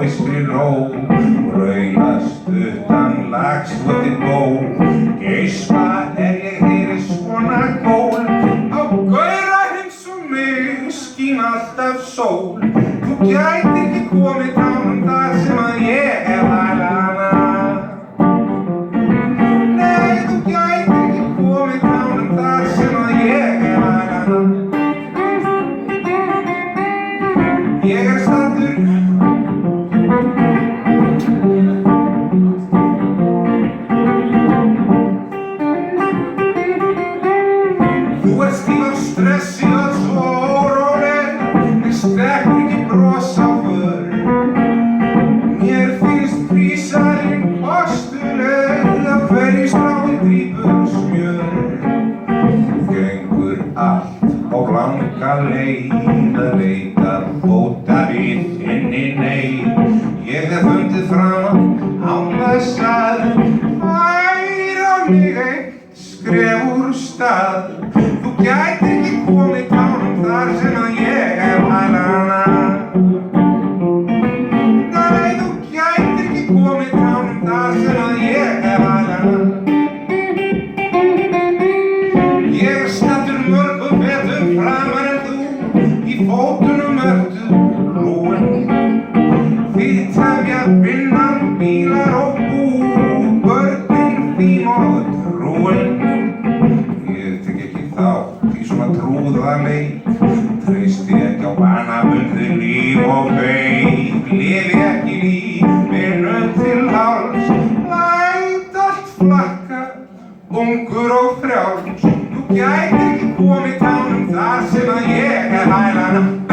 vissri ró, raunast utan lagstvotin ból. Geispa ég heyri svona gól, á gaura hins og mig skín alltaf sól. Þú gæti ekki komið tánum þar sem að ég hef hælana. Nei, þú gæti ekki komið tánum þar sem að ég hef hælana. Ég staddur Þú stíf af stressi og svo óróleg, mig skrekkur ekki bros á vör. Mér finnst prísarinn kostuleg, að hverju strái drýpur smjör. Gengur allt á langa leið að leita bóta við þinni neyð. Ég hef fundið framan án þess að færa mig eitt skref úr stað. Þú gætir ekki komið tánum þar sem að ég hef hælana. Nei, þú gætir ekki komið tánum þar sem að ég hef hælana. Ég staddur mörgum fetum framar en þú, í fótunum ertu lúin. Þið tefja vinnan, bílar og bú, börnin þín og trúin. Ég tek ekki þátt í svona trúðaleik, treysti ekki á vanabundið líf og veik. Lifi ekki lífinu til háls, læt allt flakka, ungur og frjáls. Þú gætir ekki komið tánum þar sem að ég hef hælana.